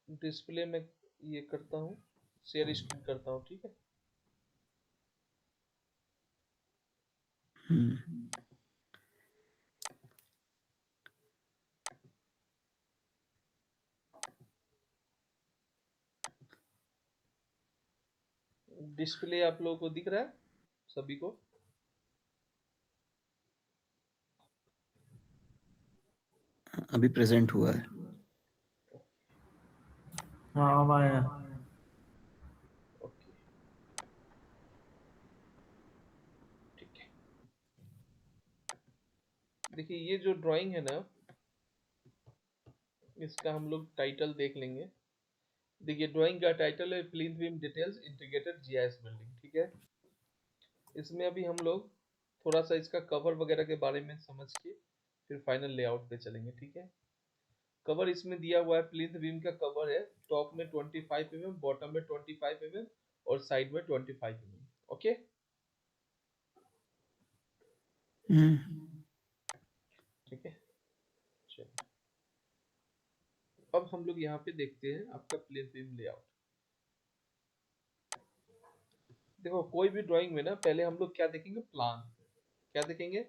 Display में ये करता हूँ, शेयर स्क्रीन करता हूँ, ठीक है। डिस्प्ले आप लोगों को दिख रहा है सभी को? अभी प्रेजेंट हुआ है। हाँ अब आया। ओके, ठीक है। देखिए ये जो ड्राइंग है ना, इसका हम लोग टाइटल देख लेंगे। देखिए ड्राइंग का टाइटल है plinth beam details integrated GIS building, ठीक है। इसमें अभी हम लोग थोड़ा सा इसका कवर वगैरह के बारे में समझ के फिर फाइनल लेआउट पे चलेंगे, ठीक है। कवर इसमें दिया हुआ है, प्लिंथ बीम का कवर है, टॉप में 25 mm, बॉटम में 25 mm और साइड में 25 mm, ओके। ठीक है, चलिए अब हम लोग यहाँ पे देखते हैं आपका प्लिंथ बीम लेआउट। देखो कोई भी ड्राइंग में ना पहले हम लोग क्या देखेंगे, प्लान। क्या देखेंगे?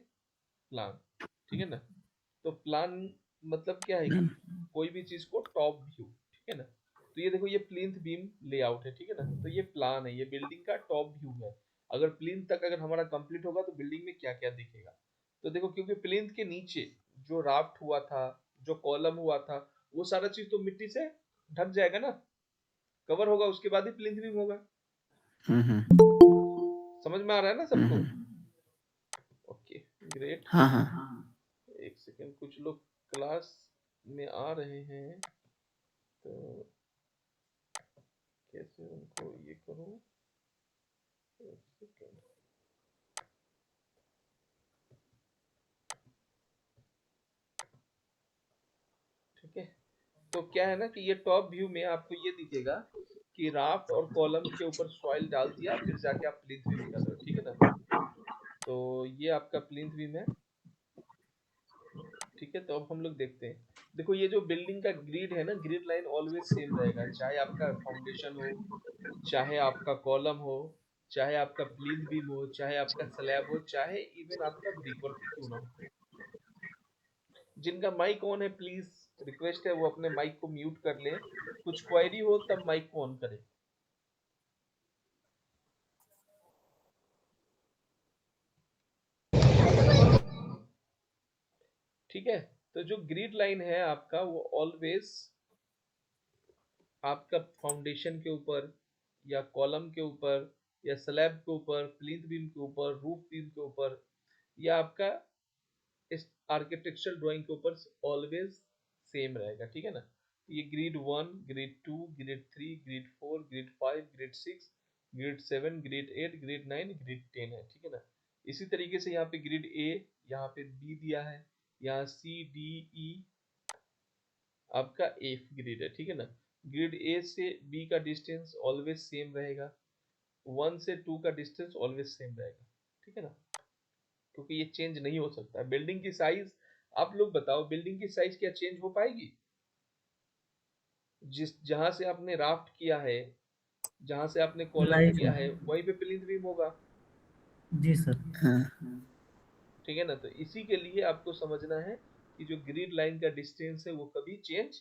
प्लान, ठीक है ना। तो प्लान मतलब क्या है कि कोई भी चीज को टॉप व्यू, ठीक है ना। तो ये देखो ये प्लिंथ बीम लेआउट है, ठीक है ना। तो ये प्लान है, ये बिल्डिंग का टॉप व्यू है। अगर प्लिंथ तक अगर हमारा कंप्लीट होगा तो बिल्डिंग में क्या क्या दिखेगा। तो देखो क्योंकि प्लिंथ के नीचे जो राफ्ट हुआ था, जो कॉलम हुआ था, वो सारा चीज तो मिट्टी से ढक जाएगा ना, कवर होगा, उसके बाद ही प्लिंथ बीम होगा। समझ में आ रहा है ना सबको? Okay, great. हाँ हाँ। एक सेकेंड, कुछ लोग क्लास में आ रहे हैं तो कैसे उनको ये करूं? एक सेकेंड। ठीक है, तो क्या है ना कि ये टॉप व्यू में आपको ये दिखेगा कि राफ्ट और कॉलम के ऊपर सॉइल डाल दिया, फिर जाके आप प्लिंथ बीम कर रहे हो, ठीक है ना। तो ये आपका प्लिंथ बीम है, ठीक है। तो अब हम लोग देखते हैं। देखो ये जो बिल्डिंग का ग्रिड है ना, ग्रिड लाइन ऑलवेज सेम रहेगा, चाहे आपका फाउंडेशन हो, चाहे आपका कॉलम हो, चाहे आपका प्लिंथ बीम हो, चाहे आपका स्लैब हो, चाहे इवन आपका ब्रिक वर्क क्यों ना हो। जिनका माइक ऑन है प्लीज रिक्वेस्ट है वो अपने माइक को म्यूट कर ले, कुछ क्वेरी हो तब माइक को ऑन करें। ठीक है, तो जो ग्रिड लाइन है आपका वो ऑलवेज आपका फाउंडेशन के ऊपर या कॉलम के ऊपर या स्लैब के ऊपर, प्लिंथ बीम के ऊपर, रूफ बीम के ऊपर, या आपका इस आर्किटेक्चरल ड्राइंग के ऊपर ऑलवेज सेम रहेगा, ठीक है ना। ये grid 1, grid 2, grid 3, grid 4, grid 5, grid 6, grid 7, grid 8, grid 9, grid 10 है, ठीक है ना। इसी तरीके से यहाँ पे ग्रिड ए, यहाँ पे बी दिया है, यहाँ सी डी ई आपका एफ ग्रिड है, ठीक है ना। ग्रिड ए से बी का डिस्टेंस ऑलवेज सेम रहेगा, 1 से 2 का डिस्टेंस ऑलवेज सेम रहेगा, ठीक है ना, क्योंकि ये चेंज नहीं हो सकता। बिल्डिंग की साइज, आप लोग बताओ बिल्डिंग की साइज क्या चेंज हो पाएगी? जिस जहां से आपने राफ्ट किया है, जहां से आपने कॉलम नहीं किया सर। है, वहीं पे प्लिंथ बीम होगा, जी सर। ठीक है ना। तो इसी के लिए आपको समझना है कि जो ग्रिड लाइन का डिस्टेंस है वो कभी चेंज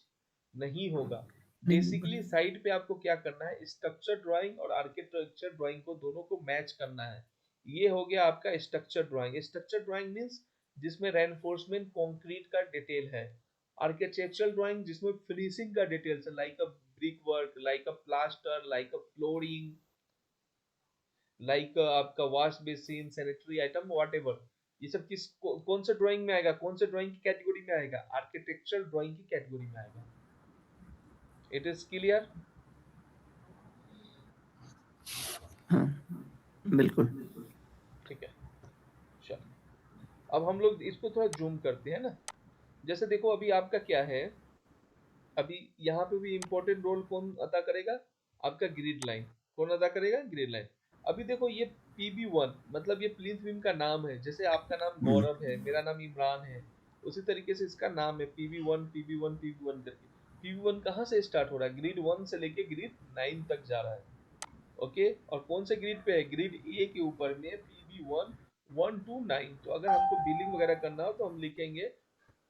नहीं होगा। नहीं होगा। बेसिकली साइड पे आपको क्या करना है, स्ट्रक्चर ड्राइंग और आर्किटेक्चर ड्राइंग को दोनों को मैच करना है। ये हो गया आपका structure drawing. Structure drawing means जिसमें रेनफोर्समेंट कंक्रीट का डिटेल है। आर्किटेक्चरल ड्राइंग जिसमें फिनिशिंग का डिटेल्स है, like a brick work, like a plaster, like a flooring, like आपका wash basin, sanitary item, whatever. ये सब कौन से ड्राइंग में आएगा, कौन से ड्राइंग की कैटेगरी में आएगा? आर्किटेक्चरल ड्राइंग की कैटेगरी में आएगा। It is clear? हाँ बिल्कुल। ठीक है, चलो अब हम लोग इसको थोड़ा जूम करते हैं ना। जैसे देखो अभी आपका क्या है, अभी यहाँ पे भी इंपॉर्टेंट रोल कौन अदा करेगा? आपका ग्रिड लाइन। कौन अदा करेगा? Grid line. अभी देखो ये PB1 मतलब ये प्लिंथ बीम का नाम है, जैसे आपका नाम गौरव है, मेरा नाम इमरान है, उसी तरीके से इसका नाम है PB1 PB1 PB1 करके। PV1 कहाँ से स्टार्ट हो रहा है, ग्रिड 1 से लेके ग्रिड 9 तक जा रहा है। ओके, और कौन से ग्रिड पे है, ग्रिड ए के ऊपर में PV1 1 to 9। तो अगर हमको बिलिंग वगैरह करना हो तो हम लिखेंगे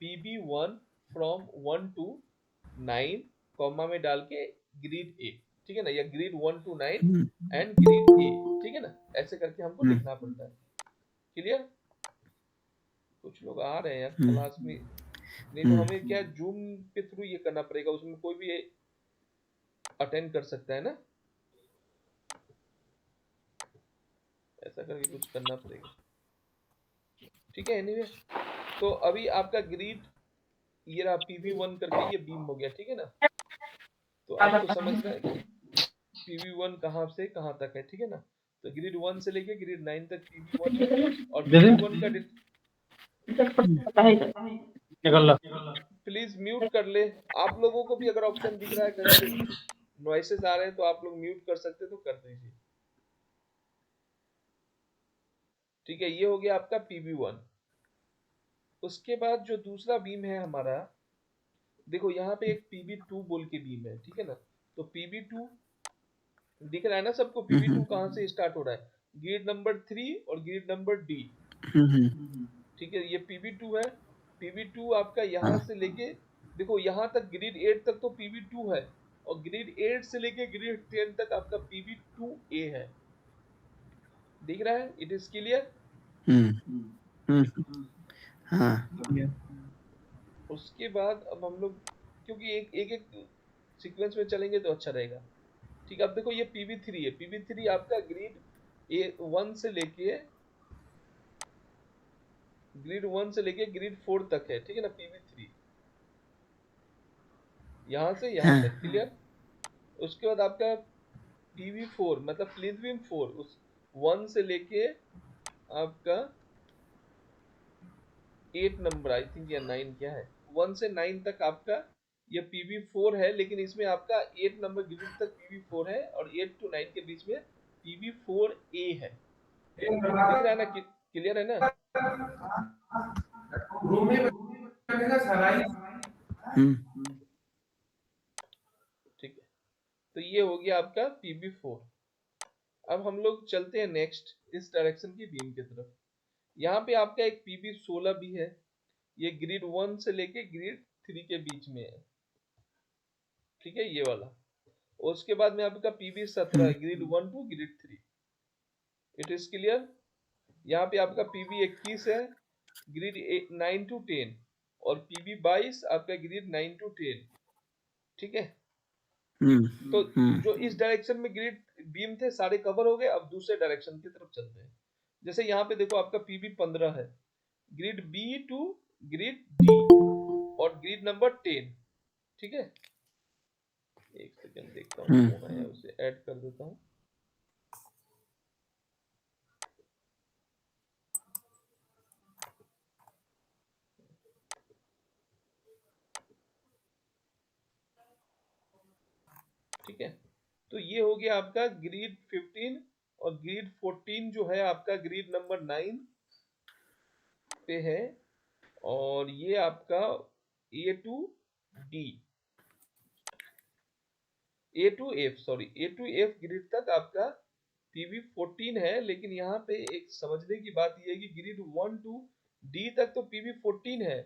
PV1 फ्रॉम 1 to 9 कॉमा में डाल के ग्रिड ए, ठीक है ना, या ग्रिड 1 to 9 एंड ग्रिड ए, ठीक है ना, ऐसे करके हमको लिखना पड़ता है। क्लियर? कुछ लोग आ रहे हैं यार क्लास में, नहीं तो हमें क्या जूम के थ्रू ये करना पड़ेगा, उसमें कोई भी अटेंड कर सकता है ना, ऐसा करके कुछ करना पड़ेगा। ठीक है, एनीवे तो अभी आपका ग्रिड ये रहा PV1 करके, ये बीम हो गया, ठीक है ना। तो आपको समझ रहा है कि PV1 कहाँ से कहाँ तक है, ठीक है ना। तो ग्रिड 1 से लेके ग्रिड 9 तक PV1 है, और PV1 का प्लीज म्यूट कर ले। आप लोगों को भी अगर ऑप्शन दिख रहा है कहीं से नॉइसेस आ रहे हैं तो आप लोग म्यूट कर सकते तो कर दीजिए। ठीक है, ये हो गया आपका PV1। उसके बाद जो दूसरा बीम है हमारा, देखो यहाँ पे एक PV2 बोल के बीम है, ठीक है ना। तो PV2 दिख रहा है ना सबको, PV2 कहाँ से स्टार्ट हो रहा है, ग्रिड नंबर 3 और ग्रिड नंबर D। ठीक है, ये PV2 है। PV2 आपका यहाँ से लेके, देखो यहाँ तक ग्रिड 8 तक तो PV2 है, और ग्रिड 8 से लेके ग्रिड 10 तक आपका PV2A है। दिख रहा है? It is clear? हाँ। उसके बाद अब हम लोग, क्योंकि एक एक, एक सीक्वेंस में चलेंगे तो अच्छा रहेगा। ठीक है, अब देखो ये PV3 है। PV3 आपका ग्रिड 1 से लेके ग्रिड 4 तक है, ठीक है ना, PV3 यहाँ से यहाँ तक। क्लियर? उसके बाद आपका PV4 मतलब प्लिंथ बीम 4, उस 1 से लेके आपका 8 नंबर आई थिंक या 9 क्या है, 1 से 9 तक आपका ये PV4 है, लेकिन इसमें आपका 8 नंबर ग्रिड तक PV4 है, और 8 to 9 के बीच में PV4A है। दिख रहा है ना? क्लियर है ना? ठीक है, तो ये हो गया आपका PV4। अब हम लोग चलते हैं नेक्स्ट इस डायरेक्शन की बीम की तरफ। यहाँ पे आपका एक PV16 भी है, ये ग्रिड 1 से लेके ग्रिड 3 के बीच में है, ठीक है, ये वाला। और उसके बाद में आपका PV17 grid 1 to grid 3। It is clear? यहाँ पे आपका PV21 है, ग्रिड 9 टू 10, और PV22 आपका ग्रिड 9 टू 10। ठीक है, तो जो इस डायरेक्शन में ग्रिड बीम थे सारे कवर हो गए। अब दूसरे डायरेक्शन की तरफ चलते हैं। जैसे यहाँ पे देखो आपका PV15 है, grid B to grid D, और ग्रिड नंबर 10। ठीक है, एक सेकंड देखता हूँ कौन आया, उसे ऐड कर देता हूँ। ठीक है, तो ये हो गया आपका ग्रिड 15, और ग्रिड 14 जो है आपका ग्रिड नंबर 9 पे है, और ये आपका A to D, A to F grid तक आपका PV14 है। लेकिन यहाँ पे एक समझने की बात यह है कि ग्रिड 1 टू D तक तो PV14 है,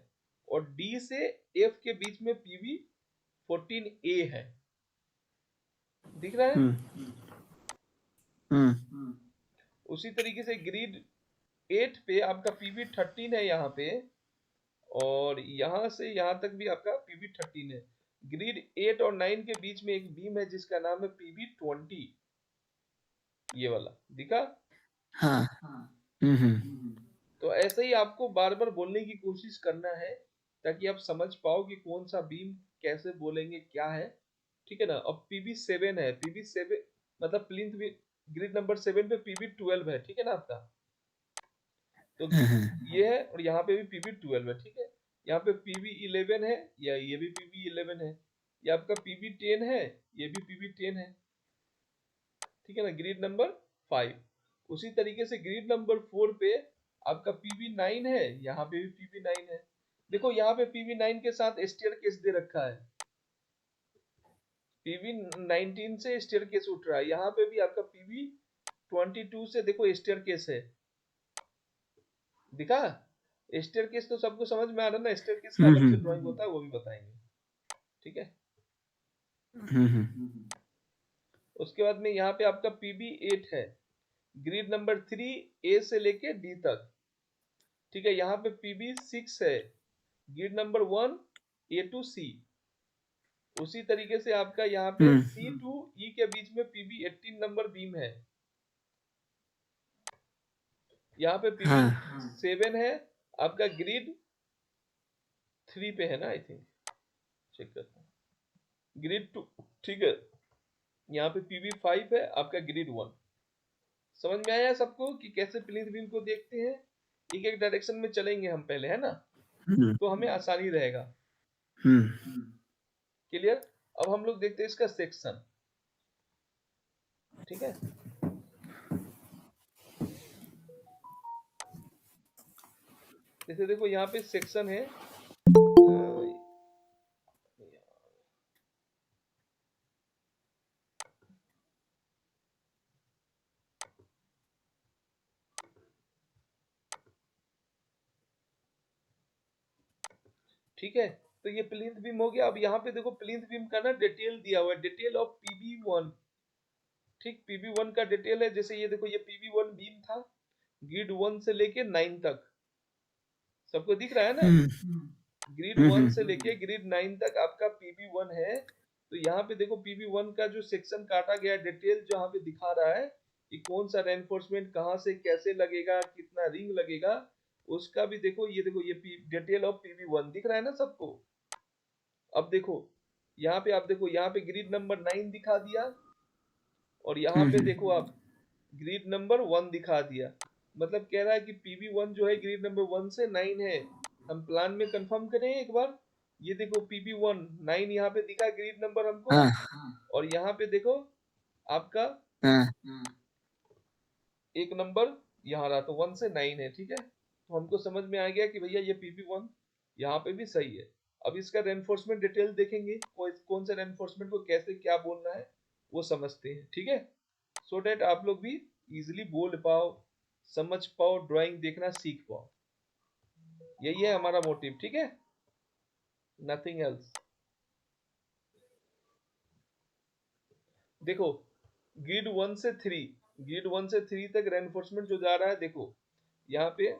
और D से F के बीच में PV14A है। दिख रहा है? उसी तरीके से ग्रिड 8 पे आपका PV13 है यहाँ पे, और यहाँ से यहाँ तक भी आपका PV13 है। ग्रिड 8 और 9 के बीच में एक बीम है जिसका नाम है PV20, ये वाला दिखा? हाँ। तो ऐसे ही आपको बार बार बोलने की कोशिश करना है, ताकि आप समझ पाओ कि कौन सा बीम कैसे बोलेंगे, क्या है। ठीक है ना। अब PV7 है, PV7 मतलब प्लिंथ ग्रिड नंबर 7 पे PV12 है, ठीक है ना आपका। तो ये है, और यहाँ पे भी PV12 है, ठीक है। यहाँ पे PV11 है, या ये भी PV11 है। ये आपका PV10 है, ये भी PV10 है, ठीक है ना, ग्रिड नंबर 5। उसी तरीके से ग्रिड नंबर 4 पे आपका PV9 है, यहाँ पे भी PV9 है। देखो यहाँ पे PV9 के साथ स्टेयरकेस दे रखा है, पीवी 19 से स्टेयरकेस उठ रहा है, यहाँ पे भी आपका पीवी 22 से देखो स्टेयरकेस है, दिखा? स्टेयरकेस तो सबको समझ में आ रहा है ना, स्टेयरकेस का अलग से ड्राइंग होता है, वो भी बताएंगे, ठीक है। उसके बाद में यहाँ पे आपका पीबी 8 है, ग्रिड नंबर 3 ए से लेके डी तक, ठीक है। यहाँ पे पीबी 6 है, ग्रिड नंबर 1 ए टू सी। उसी तरीके से आपका यहाँ पे सी टू ई के बीच में पीबी 18 नंबर बीम है। यहाँ पे पीबी 7 है, आपका ग्रिड 3 पे है ना, आई थिंक, चेक करता हूँ, ग्रिड 2, ठीक है। यहाँ पे पीबी 5 है, आपका ग्रिड 1। समझ में आया सबको कि कैसे प्लिंथ बीम को देखते हैं? एक एक डायरेक्शन में चलेंगे हम पहले, है ना, तो हमें आसानी रहेगा। क्लियर? अब हम लोग देखते हैं इसका सेक्शन, ठीक है। जैसे देखो यहाँ पे सेक्शन है, ठीक है। तो ये प्लिंथ बीम हो गया। अब यहाँ पे देखो प्लिंथ बीम का ना डिटेल दिया हुआ है, डिटेल ऑफ पीबी1, ठीक। पीबी1 का डिटेल है, जैसे ये देखो, ये पीबी1 बीम था, ग्रिड 1 से लेके 9 तक, सबको दिख रहा है ना? ग्रिड 1 से लेके ग्रिड 9 तक आपका पीबी1 है। तो यहाँ पे देखो पीबी1 का जो सेक्शन काटा गया, डिटेल जहाँ पे दिखा रहा है कि कौन सा रेनफोर्समेंट कहाँ से कैसे लगेगा, कितना रिंग लगेगा, उसका भी देखो। ये देखो, ये डिटेल ऑफ पीबी1 दिख रहा है ना सबको? अब देखो यहाँ पे, आप देखो यहाँ पे ग्रिड नंबर 9 दिखा दिया, और यहाँ पे देखो आप ग्रिड नंबर 1 दिखा दिया। मतलब कह रहा है कि पीबी1 जो है ग्रिड नंबर 1 से 9 है। हम प्लान में कंफर्म करें एक बार, ये देखो पीबी1 9 यहाँ पे दिखा ग्रिड नंबर हमको, और यहाँ पे देखो आपका एक नंबर यहाँ रहा, तो 1 से 9 है, ठीक है। तो हमको समझ में आ गया कि भैया ये पीबी1 यहाँ पे भी सही है। अब इसका रेनफोर्समेंट डिटेल देखेंगे, कौन से रेनफोर्समेंट को कैसे क्या बोलना है वो समझते हैं, ठीक है। सो डेट आप लोग भी इजिली बोल पाओ, समझ पाओ, ड्राइंग देखना सीख पाओ। यही है हमारा मोटिव, ठीक है, नथिंग एल्स। देखो ग्रिड 1 से 3, ग्रिड 1 से 3 तक रेनफोर्समेंट जो जा रहा है, देखो यहाँ पे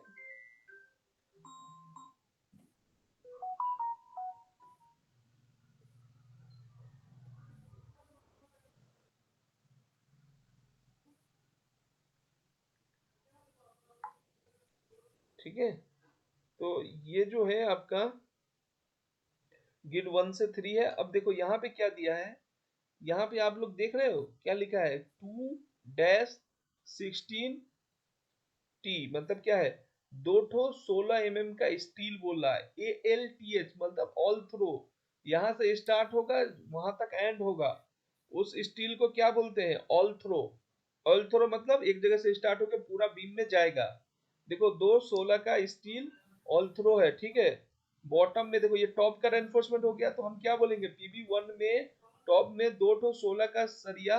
ठीक है। तो ये जो है आपका ग्रिड 1 से 3 है। अब देखो यहाँ पे क्या दिया है, यहाँ पे आप लोग देख रहे हो क्या लिखा है, 2-16 टी, मतलब क्या है, 16 mm का स्टील बोल रहा है। ALTH मतलब ऑल थ्रो, यहां से स्टार्ट होगा वहां तक एंड होगा, उस स्टील को क्या बोलते हैं, ऑल थ्रो। ऑल थ्रो मतलब एक जगह से स्टार्ट होकर पूरा बीम में जाएगा। देखो 2-16 का स्टील ऑल थ्रो है, ठीक है। बॉटम में देखो ये टॉप का रेनफोर्समेंट हो गया, तो हम क्या बोलेंगे, पीबी1 में टॉप में 2-16 का सरिया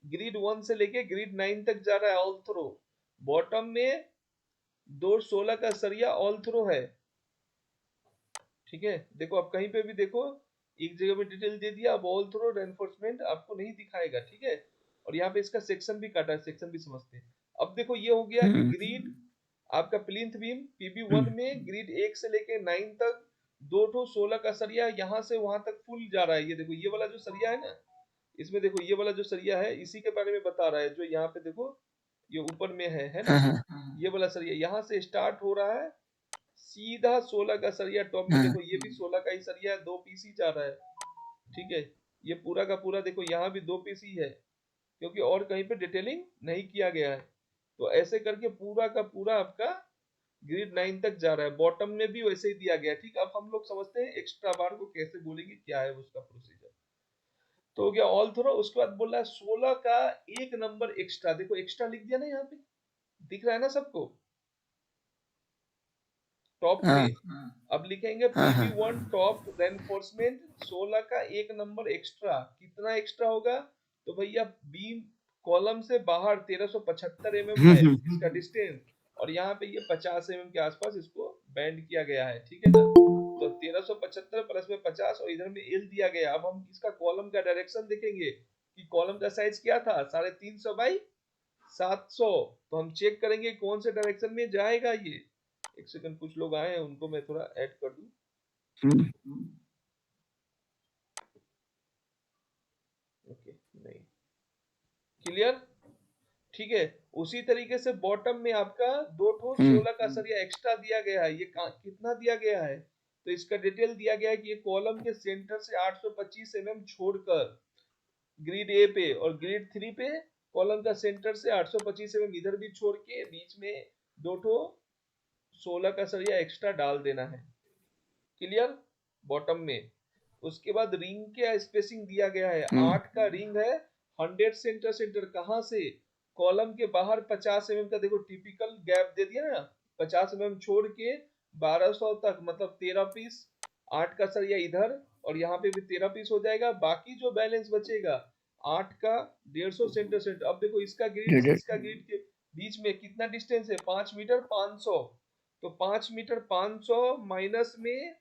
ग्रिड 1 से लेके ग्रिड 9 तक जा रहा है ऑल थ्रो। बॉटम में 2-16 का सरिया ऑल थ्रो है, ठीक है। देखो आप कहीं पे भी देखो, एक जगह पे डिटेल दे दिया, अब ऑल थ्रो रेनफोर्समेंट आपको नहीं दिखाएगा, ठीक है। और यहाँ पे इसका सेक्शन भी काटा है, सेक्शन भी समझते हैं। अब देखो ये हो गया कि ग्रिड आपका प्लिंथ बीम पीबी1 में ग्रिड 1 से लेके 9 तक 2-16 का सरिया यहाँ से वहां तक फुल जा रहा है। ये देखो ये वाला जो सरिया है ना, इसमें देखो ये वाला जो सरिया है इसी के बारे में बता रहा है, जो यहाँ पे देखो ये ऊपर में है ना, ये वाला सरिया यहाँ से स्टार्ट हो रहा है सीधा 16 का सरिया टॉप में। देखो ये भी 16 का ही सरिया है, 2 पीस ही जा रहा है, ठीक है। ये पूरा का पूरा देखो यहाँ भी 2 पीस ही है, क्योंकि और कहीं पे डिटेलिंग नहीं किया गया है। तो ऐसे करके पूरा का पूरा आपका ग्रिड 9 तक जा रहा है। बॉटम में भी वैसे ही दिया गया है, ठीक। अब हम लोग समझते हैं एक्स्ट्रा बार को कैसे बोलेंगे, क्या है उसका प्रोसीजर। तो हो गया ऑल थ्रो। उसके बाद बोल रहा है 16 का एक नंबर एक्स्ट्रा, देखो एक्स्ट्रा लिख दिया ना यहाँ पे, दिख रहा है ना सबको? टॉप हाँ पे। अब लिखेंगे हाँ हाँ PV1 टॉप रेनफोर्समेंट 16 का एक नंबर एक्स्ट्रा। कितना एक्स्ट्रा होगा? तो भैया बीम कॉलम से बाहर 1375 है इसका डिस्टेंस, और यहाँ पे ये 50 के आसपास इसको बैंड किया गया है, ठीक है ना। तो 1375 प्लस में 50 और इधर में एल दिया गया। अब हम इसका कॉलम का डायरेक्शन देखेंगे कि कॉलम का साइज क्या था, 350 बाई 700। तो हम चेक करेंगे कौन से डायरेक्शन में जाएगा ये। एक सेकंड, कुछ लोग आए हैं उनको मैं थोड़ा ऐड कर दूं। हम्म, ओके, नहीं, क्लियर, ठीक है। उसी तरीके से बॉटम में आपका दो ठो 16 का सरिया एक्स्ट्रा दिया गया है। ये कितना दिया गया है? तो इसका डिटेल दिया गया है कि ये कॉलम के सेंटर से 825 छोड़कर ग्रिड ए पे और ग्रिड 3 पे कॉलम का सेंटर से 825 इधर भी छोड़ के बीच में दो ठो 16 का सरिया एक्स्ट्रा डाल देना है, क्लियर, बॉटम में। उसके बाद रिंग के स्पेसिंग दिया गया है, 8 का रिंग है, 100 सेंटर सेंटर कहां से? कॉलम के बाहर 50 का देखो टिपिकल गैप दे दिया ना, 50 छोड़ के 1200 तक, मतलब 13 पीस 8 का सरिया इधर, और यहाँ पे भी 13 पीस हो जाएगा। बाकी जो बैलेंस बचेगा 8 का 150 सेंटर सेंटर। अब देखो इसका ग्रिड से इसका ग्रिड के बीच में कितना डिस्टेंस है? 5 मीटर 500। तो 5 मीटर 500 माइनस में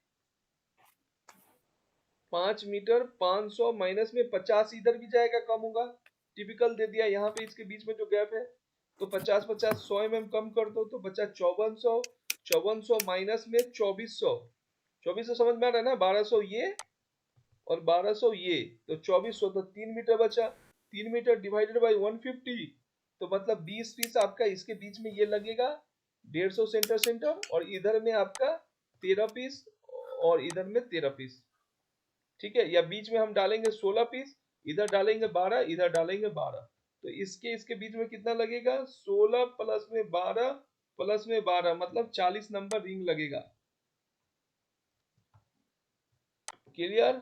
5 मीटर 500 माइनस में 50 इधर भी जाएगा, कम होगा, टिपिकल दे दिया। यहाँ पे इसके बीच में जो गैप है, तो 50 50 100 कम कर दो तो बचा 5400। 5400 माइनस में 2400, 2400 समझ में आ रहा है ना, 1200 ये और 1200 ये, तो 2400, तो 3 मीटर बचा। 3 मीटर डिवाइडेड बाई 150, तो मतलब 20 पीस आपका इसके बीच में ये लगेगा, 150 सेंटर सेंटर, और इधर में आपका 13 पीस और इधर में 13 पीस, ठीक है। या बीच में हम डालेंगे 16 पीस, इधर डालेंगे 12, इधर डालेंगे 12, तो इसके बीच में कितना लगेगा? 16 प्लस में 12 प्लस में 12, मतलब 40 नंबर रिंग लगेगा, क्लियर?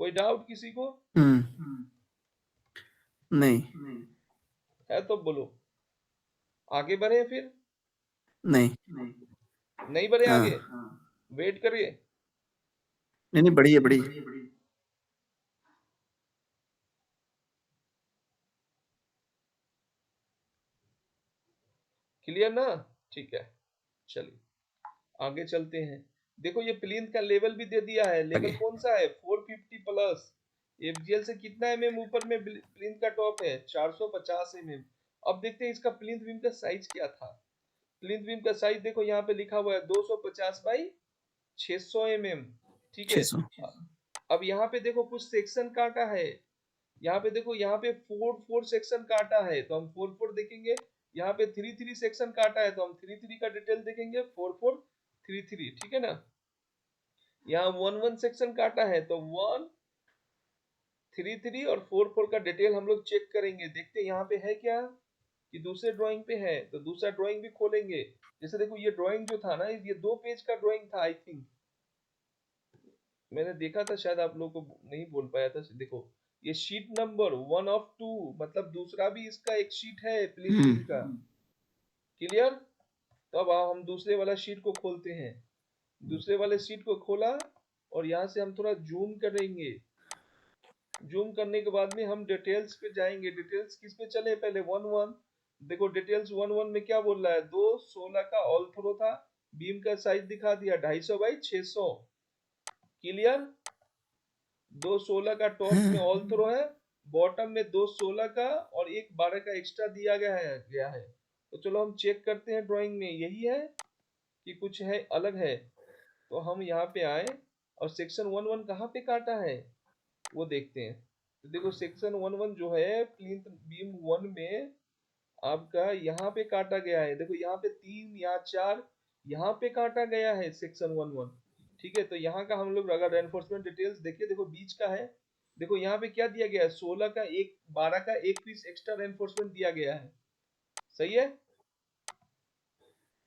कोई डाउट किसी को? नहीं है तो बोलो, आगे बढ़े फिर? नहीं नहीं बढ़े हाँ आगे, वेट करिए। नहीं नहीं बढ़िया बढ़िया क्लियर ना, ठीक है, चलिए आगे चलते हैं। देखो ये प्लिंथ का लेवल भी दे दिया है, लेवल आगे कौन सा है? 450 प्लस। एफजीएल से कितना ऊपर में प्लिंथ का टॉप है? 450 अब देखते हैं इसका प्लिंथ बीम का साइज क्या था। प्लिंथ बीम का साइज देखो यहाँ पे लिखा हुआ है 250 बाई 600 ठीक है। 600 अब यहाँ पे देखो कुछ सेक्शन काटा है, यहाँ पे देखो, यहाँ पे 4 सेक्शन काटा है, तो हम 4 देखेंगे। यहाँ पे 3 सेक्शन काटा है, तो हम 3 का डिटेल देखेंगे, 4 ठीक है ना। यहाँ 1 सेक्शन काटा है, तो 1 3 और 4 का डिटेल हम लोग चेक करेंगे। देखते हैं यहाँ पे है क्या, कि दूसरे ड्राइंग पे है, तो दूसरा ड्राइंग भी खोलेंगे। जैसे देखो ये ड्राइंग जो था ना, ये 2 पेज का ड्राइंग था, आई थिंक मैंने देखा था, शायद आप लोग को नहीं बोल पाया था। देखो ये शीट नंबर 1 ऑफ 2, मतलब दूसरा भी इसका एक शीट है प्लिंथ का, क्लियर। तो अब हम दूसरे वाला शीट को खोलते हैं। दूसरे वाले शीट को खोला और यहाँ से हम थोड़ा जूम करेंगे। जूम करने के बाद में हम डिटेल्स पे जाएंगे। डिटेल्स किस पे चले? पहले 1 देखो डिटेल्स 1 में क्या बोल रहा है? 216 का ऑल थ्रो था, बीम का साइज दिखा दिया 250 बाई 600, क्लियर। 216 का टॉप में ऑल थ्रो है, बॉटम में 216 का और एक 12 का एक्स्ट्रा दिया गया है। तो चलो हम चेक करते हैं ड्राइंग में यही है कि कुछ है अलग है। तो हम यहाँ पे आए और सेक्शन 1 कहाँ पे काटा है वो देखते हैं। तो देखो सेक्शन 1 जो है प्लिंथ बीम 1 में आपका यहाँ पे काटा गया है। देखो यहाँ पे 3 या 4 यहाँ पे काटा गया है सेक्शन 1 ठीक है। तो यहाँ का हम लोग अगर रेनफोर्समेंट डिटेल्स देखिए, देखो बीच का है। देखो यहाँ पे क्या दिया गया है? 16 का एक 12 का एक पीस एक्स्ट्रा रेनफोर्समेंट दिया गया है, सही है,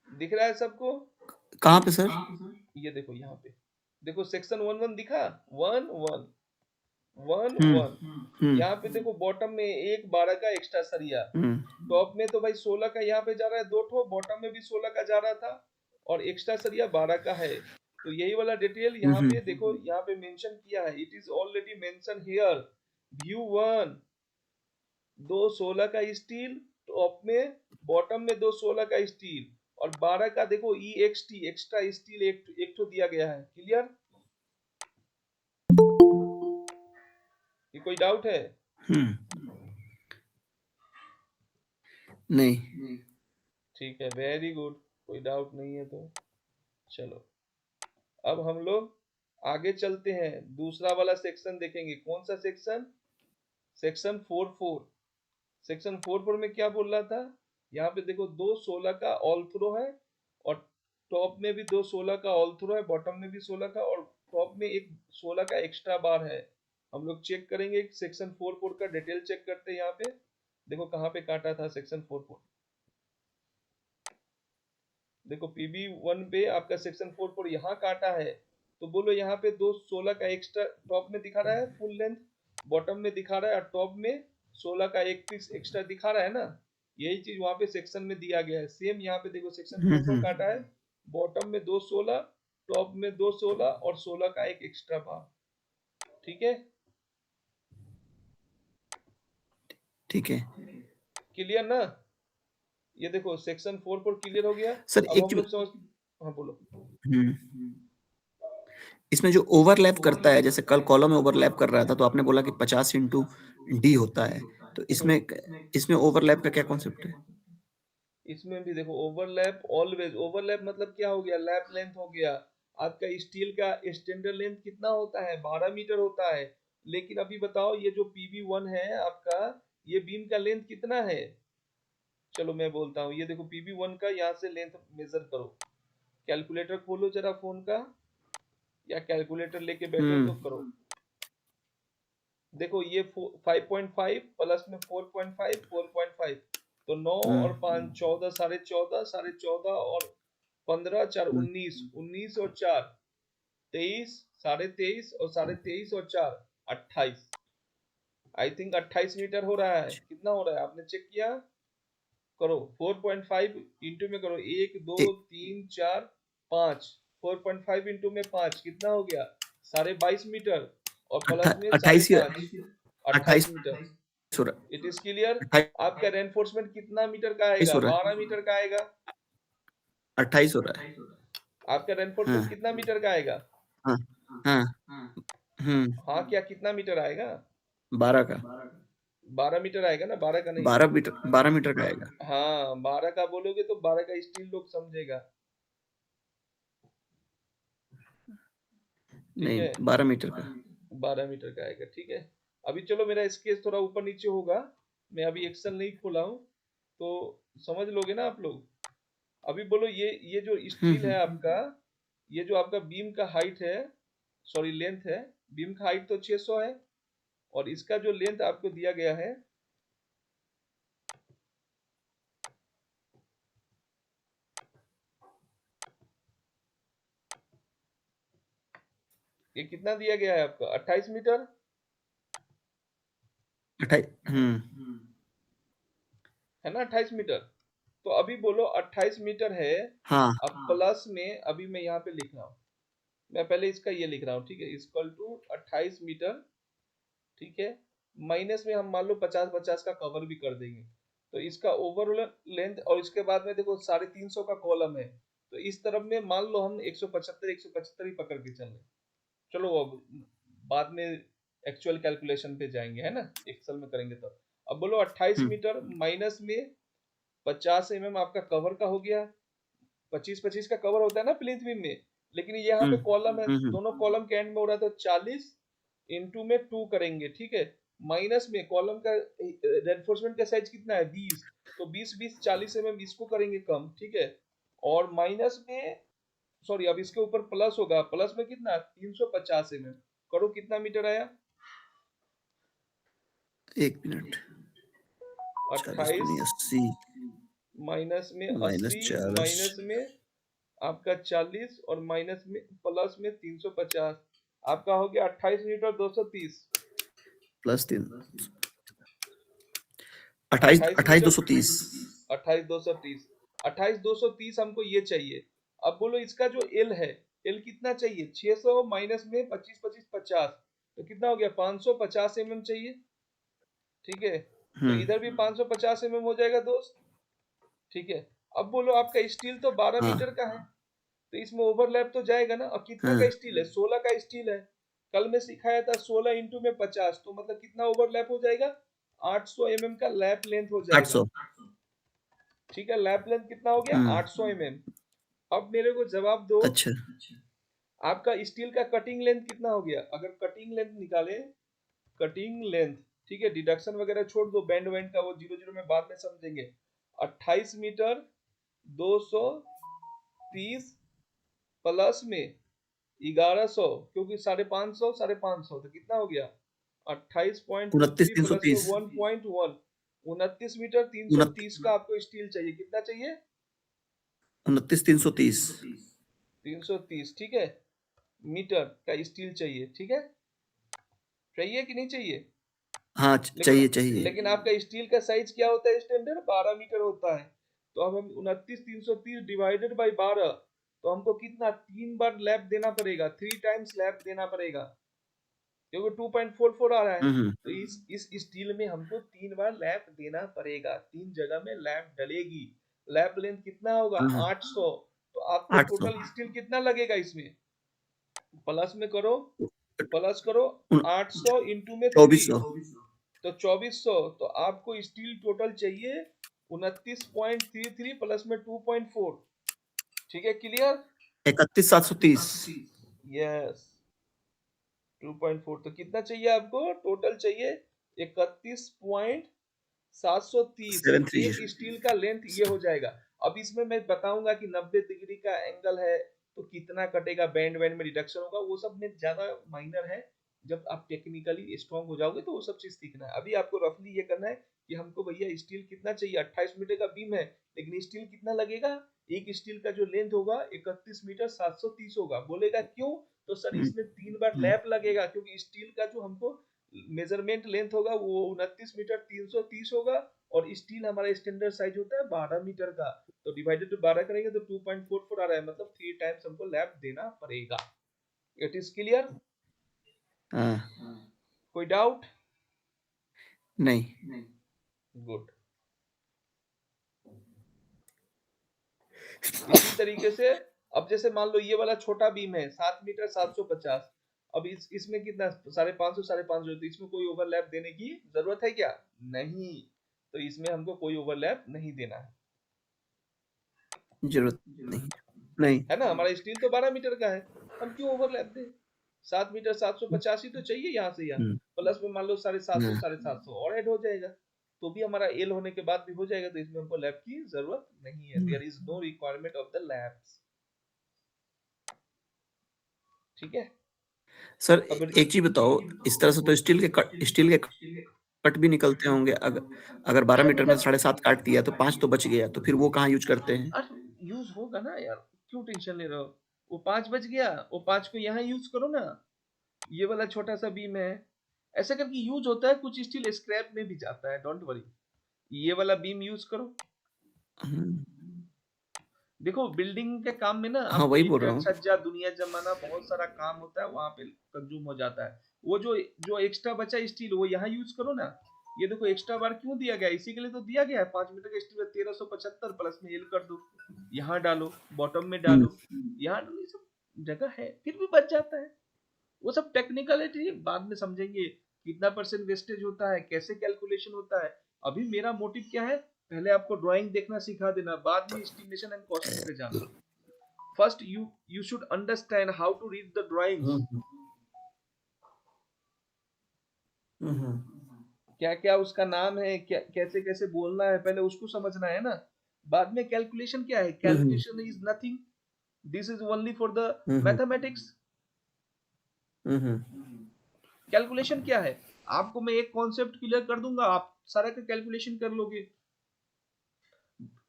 दिख रहा है सबको? कहाँ पे सर? ये देखो यहाँ पे, देखो सेक्शन 1 दिखा, 1 यहाँ पे देखो बॉटम में एक 12 का एक्स्ट्रा सरिया, टॉप में तो भाई 16 का यहाँ पे जा रहा है 2 ठो, बॉटम में भी 16 का जा रहा था, और एक्स्ट्रा सरिया 12 का है। तो यही वाला डिटेल यहाँ पे देखो, यहाँ पे मेंशन किया है, it is already mention here. View 1 दो 16 का स्टील टॉप में, बॉटम में दो 16 का स्टील, और 12 का देखो EXT एक्स्ट्रा स्टील एक तो दिया गया है। क्लियर? ये कोई डाउट है? नहीं। ठीक है, वेरी गुड, कोई डाउट नहीं है तो चलो अब हम लोग आगे चलते हैं, दूसरा वाला सेक्शन देखेंगे। कौन सा सेक्शन? सेक्शन 44। सेक्शन 44 में क्या बोल रहा था? यहाँ पे देखो दो 16 का ऑल थ्रो है, और टॉप में भी दो 16 का ऑल थ्रो है, बॉटम में भी 16 का, और टॉप में एक 16 का एक्स्ट्रा बार है। हम लोग चेक करेंगे, सेक्शन 44 का डिटेल चेक करते हैं। यहाँ पे देखो कहाँ पे काटा था सेक्शन 44। देखो PB1 पे आपका सेक्शन 44 यहाँ काटा है। तो बोलो यहाँ पे दो 16 का एक्स्ट्रा टॉप में दिखा रहा है फुल लेंथ, बॉटम में दिखा रहा है, और टॉप में 16 का एक पीस एक्स्ट्रा दिखा रहा है ना। यही चीज वहां पे सेक्शन में दिया गया है। सेम यहाँ पे देखो सेक्शन 44 काटा है, बॉटम में दो 16, टॉप में दो 16 और 16 का एक एक्स्ट्रा बार। ठीक है? ठीक है क्लियर ना? ये देखो सेक्शन 44 क्लियर हो गया। सर। अब हम लोग समझ, हाँ बोलो। इसमें जो ओवरलैप करता है, जैसे कल कॉलम में ओवरलैप कर रहा था, तो आपने बोला कि 50 इंटू डी होता है, तो इसमें ओवरलैप का क्या कॉन्सेप्ट है? इसमें भी देखो ओवरलैप, ऑलवेज ओवरलैप मतलब क्या हो गया? लैप लेंथ हो गया। आपका स्टील का स्टैंडर्ड लेंथ कितना होता है? 12 मीटर होता है। लेकिन अभी बताओ ये जो PB1 है आपका, ये बीम का लेंथ कितना है? चलो मैं बोलता हूँ। ये देखो PB1 का यहाँ से लेंथ मेजर करो। कैलकुलेटर खोलो जरा फोन का, या कैलकुलेटर लेके बैठो तो करो। देखो ये 5.5 प्लस में 4.5, 4.5, तो 9 और 5 14, 14.5, 14.5 और 15 4 19, 19 और 4 23, 23.5 और 23.5 और 4 28। आई थिंक 28 मीटर हो रहा है। कितना हो रहा है आपने चेक किया? करो 4.5 इंटू में करो, 1 2 3 4 5, 4.5 इंटू में 5 कितना हो गया? 22.5 मीटर, और प्लस में 28 मीटर। It is clear? आपका रेनफोर्समेंट कितना मीटर का आएगा? 12 मीटर का आएगा। 28 हो रहा है। आपका रेनफोर्समेंट कितना मीटर का आएगा? हाँ क्या कितना मीटर आएगा? 12 का। 12 मीटर आएगा ना, 12 का नहीं, 12 मीटर का आएगा। हाँ 12 का बोलोगे तो 12 का स्टील लोग समझेगा। नहीं 12 मीटर का, 12 मीटर का आएगा। ठीक है, अभी चलो मेरा स्केच थोड़ा ऊपर नीचे होगा, मैं अभी एक्सेल नहीं खोला हूँ, तो समझ लोगे ना आप लोग। अभी बोलो ये जो स्टील है आपका, ये जो आपका बीम का हाइट है, सॉरी लेंथ है, बीम का हाइट तो 600 है, और इसका जो लेंथ आपको दिया गया है, ये कितना दिया गया है आपका? 28 मीटर 28 है ना, 28 मीटर। तो अभी बोलो 28 मीटर है। हाँ। अब प्लस में अभी मैं यहाँ पे लिख रहा हूँ, मैं पहले इसका ये लिख रहा हूँ, ठीक है, इक्वल टू 28 मीटर, ठीक है, माइनस में हम मान लो 50-50 का कवर भी कर देंगे, तो इसका ओवरऑल लेंथ, और इसके बाद में देखो 350 का कॉलम है, तो इस तरफ में मान लो हम 175 ही पकड़ के चल रहे। चलो अब बाद में एक्चुअल कैलकुलेशन पे जाएंगे, है ना, एक्सेल में करेंगे तब। अब बोलो 28 मीटर माइनस में 50 mm आपका कवर का हो गया। 25-25 का कवर होता है ना प्लिंथ बीम में, लेकिन ये यहाँ पे कॉलम है, दोनों कॉलम के एंड में हो रहा है, तो 40 इंटू में 2 करेंगे, ठीक है। माइनस में कॉलम का रेनफोर्समेंट का साइज कितना है? 20, तो 20 40 mm इसको करेंगे कम, ठीक है। और माइनस में, सॉरी अब इसके ऊपर प्लस होगा, प्लस में कितना? 350 mm। करो कितना मीटर आया? 1 मिनट। 28 माइनस में 80 माइनस में आपका 40 और माइनस में प्लस में 350, आपका हो गया 28 मीटर 230 प्लस 3 28 230 28 230 हमको ये चाहिए। अब बोलो इसका जो एल है, एल कितना चाहिए? 600 माइनस में 25 25 50, तो कितना हो गया? 550 mm चाहिए। ठीक है, तो इधर भी 550 mm हो जाएगा दोस्त। ठीक है, अब बोलो आपका स्टील तो 12 हाँ मीटर का है, तो इसमें ओवरलैप तो जाएगा ना। और कितना का हाँ स्टील है? 16 का स्टील है। कल में सिखाया था 16 इंटू में 50, तो मतलब कितना ओवरलैप हो जाएगा? 800 mm का लैप लेंथ हो जाएगा। 800। ठीक है, लैप लेंथ कितना हो गया? 800 mm। अब मेरे को जवाब दो, अच्छा आपका स्टील का कटिंग लेंथ कितना हो गया? अगर कटिंग लेंथ निकाले, कटिंग लेंथ, ठीक है, डिडक्शन वगैरह छोड़ दो, बैंड वैंड का वो जीरो जीरो में बाद में समझेंगे। 28 मीटर 230 प्लस में 1100, क्योंकि 550 550, तो कितना हो गया? 29 28.23 प्लस में 330। 1.1, 29 मीटर 330 का आपको स्टील चाहिए। कितना चाहिए? 29 330। 330, ठीक है, मीटर का स्टील चाहिए। ठीक है, चाहिए कि नहीं चाहिए? हाँ लेकिन चाहिए चाहिए। लेकिन आपका स्टील का साइज क्या होता है? स्टैंडर्ड 12 मीटर होता है। तो अब हम 29 330 डिवाइडेड बाई 12, तो हमको कितना? 3 बार लैप देना पड़ेगा, 3 टाइम्स लैप देना पड़ेगा, क्योंकि 2.44 आ रहा है। हम्म तो इस स्टील में हमको 3 बार लैप देना पड़ेगा, 3 जगह में लैप डलेगी। लैप लेंथ कितना होगा? हम्म 800। तो आपको 800। टोटल स्टील कितना लगेगा इसमें? प्लस में करो, प्लस करो, 800 इंटू में 3, 2400। तो 2400। तो आपको स्टील टोटल चाहिए 29.33 प्लस में 2.4। ठीक है, क्लियर? 31730। यस, 2.4। तो कितना चाहिए आपको? टोटल चाहिए 31.730। 73। एक स्टील का लेंथ ये हो जाएगा। अब इसमें मैं बताऊंगा कि 90 डिग्री का एंगल है तो कितना कटेगा, बैंड बैंड में रिडक्शन होगा, वो सब में ज्यादा माइनर है। जब आप टेक्निकली स्ट्रांग हो जाओगे तो वो सब चीज सीखना है। अभी आपको रफली ये करना है कि हमको भैया स्टील कितना चाहिए? 28 मीटर का बीम है, लेकिन स्टील कितना लगेगा? एक स्टील का जो लेंथ होगा 31 मीटर 730 होगा। बोलेगा क्यों? तो सर हम्म, इसमें 3 बार हम्म, लैप लगेगा, क्योंकि स्टील का जो हमको मेजरमेंट लेंथ होगा वो 29 मीटर 330 होगा, और स्टील हमारा स्टैंडर्ड साइज होता है 12 मीटर का। तो डिवाइडेड 12 करेंगे तो 2.44 आ रहा है, मतलब 3 टाइम्स हमको लैप देना पड़ेगा। It is clear? हाँ कोई डाउट? नहीं। गुड। इसी तरीके से अब जैसे मान लो ये वाला छोटा बीम है 7 मीटर 750, अब इसमें कितना? 550 550, तो इसमें कोई ओवरलैप देने की जरूरत है क्या? नहीं, तो इसमें हमको कोई ओवरलैप नहीं देना है। जरूरत नहीं। नहीं। है ना, हमारा स्टील तो 12 मीटर का है, हम क्यों ओवरलैप दें? 7 मीटर 750 ही तो चाहिए यहाँ से यहाँ, हम्म, प्लस में मान लो 750 हाँ 750 और ऐड हो जाएगा, तो भी हमारा एल होने के बाद भी हो जाएगा। तो इसमें हमको लैप की जरूरत नहीं है, there is no requirement of the laps. ठीक है, सर अब एक चीज बताओ, इस तरह से तो स्टील के कट भी निकलते होंगे। अगर अगर 12 अरे मीटर में मतलब 7.5 काट दिया तो 5 तो बच गया, तो फिर वो कहाँ यूज करते हैं? अरे यूज होगा ना यार, क्यों टेंशन ले रहे हो? वो 5 बच गया, वो 5 को यहाँ यूज करो ना। ये वाला छोटा सा बीम है, ऐसा करके यूज होता है। कुछ स्टील स्क्रैप में भी जाता है, डोंट वरी। ये वाला बीम यूज करो। हम्म, देखो बिल्डिंग के काम में ना हाँ आपको वही बोल ईंट रहा हूँ। छज्जा दुनिया जमाना बहुत सारा काम होता है, वहां पे कंज्यूम हो जाता है। वो जो जो एक्स्ट्रा बचा स्टील वो यहाँ यूज करो ना। ये देखो एक्स्ट्रा बार क्यों दिया गया? इसी के लिए तो दिया गया है। 5 मीटर का स्टील 1375 प्लस में एल कर दो, यहाँ डालो, बॉटम में हम्म, डालो, यहाँ डालो, ये सब जगह है, फिर भी बच जाता है। वो सब टेक्निकलिटी बाद में समझेंगे, कितना परसेंट वेस्टेज होता है, कैसे कैलकुलेशन होता है। अभी मेरा मोटिव क्या है? पहले आपको ड्राइंग देखना सिखा देना, बाद में एस्टिमेशन एंड कॉस्टिंग पे जाना। First you should understand how to read the drawings, हम्म, हम्म, क्या क्या उसका नाम है, क्या कैसे कैसे बोलना है, पहले उसको समझना है ना। बाद में कैलकुलेशन क्या है? Hmm, calculation is nothing, this is only for the hmm, mathematics. Hmm, calculation क्या है? आपको मैं एक कॉन्सेप्ट क्लियर कर दूंगा, आप सारा का कैलकुलेशन कर लोगे।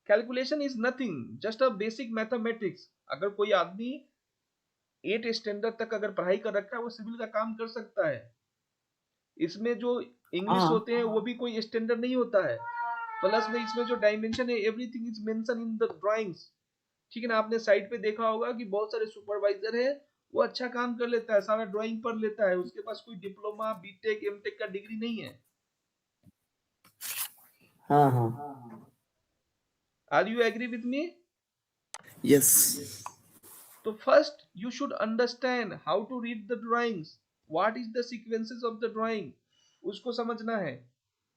Calculation is nothing, just a basic mathematics. अगर कोई आदमी 8 स्टैंडर्ड तक अगर पढ़ाई कर रखा है वो सिविल का काम कर सकता है। इसमें जो इंग्लिश हाँ होते हैं वो भी कोई स्टैंडर्ड नहीं होता है। प्लस में इसमें जो डायमेंशन है, everything is mention in the drawings. ठीक है ना। आपने साइट पे देखा होगा कि बहुत सारे सुपरवाइजर है, वो अच्छा काम कर लेता है, सारा ड्राइंग पढ़ लेता है, उसके पास कोई डिप्लोमा बीटेक एमटेक का डिग्री नहीं है। हाँ हाँ are you agree with me? Yes तो first you should understand how to read the drawings, what is the sequences of the drawing, उसको समझना है।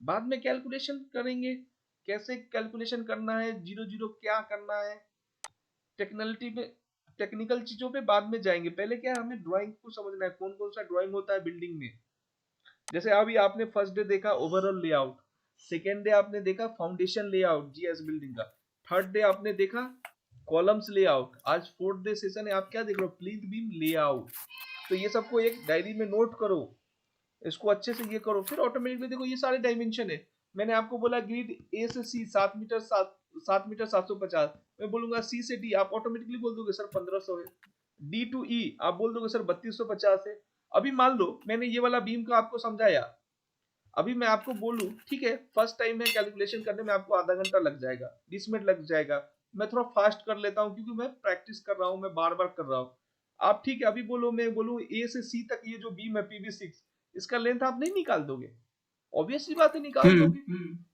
बाद में कैलकुलेशन करेंगे, कैसे कैलकुलेशन करना है, जीरो जीरो क्या करना है, टेक्निकलिटी पे, टेक्निकल चीजों पे बाद में जाएंगे। पहले क्या है, हमें ड्राइंग को समझना है, कौन कौन सा ड्राइंग होता है बिल्डिंग में। जैसे अभी आपने फर्स्ट डे देखा ओवरऑल लेआउट, सेकेंड डे आपने देखा फाउंडेशन लेआउट जीएस बिल्डिंग का, थर्ड डे आपने देखा कॉलम्स लेआउट, आज फोर्थ डे सेशन है, आप क्या देख रहे हो, प्लिंथ बीम लेआउट। तो ये सबको एक डायरी में नोट करो, इसको अच्छे से ये करो, फिर ऑटोमेटिकली देखो ये सारे डायमेंशन है। मैंने आपको बोला ग्रिड ए से सी 7 मीटर 7 मीटर 750, मैं बोलूंगा सी से डी, आप ऑटोमेटिकली बोल दोगे सर 1500 है। डी टू ई आप बोल दोगे सर 3250 है। अभी मान लो मैंने ये वाला बीम का आपको समझाया, अभी मैं आपको बोलूं ठीक है, फर्स्ट टाइम है, कैलकुलेशन करने में आपको आधा घंटा लग जाएगा, 20 मिनट लग जाएगा, मैं थोड़ा फास्ट कर लेता हूं क्योंकि मैं प्रैक्टिस कर रहा हूं, मैं बार बार कर रहा हूं। आप ठीक है, अभी बोलो, मैं बोलूं ए से सी तक ये जो बीम है PV6, इसका लेंथ आप नहीं निकाल दोगे, ऑब्वियसली बात है निकाल दोगे,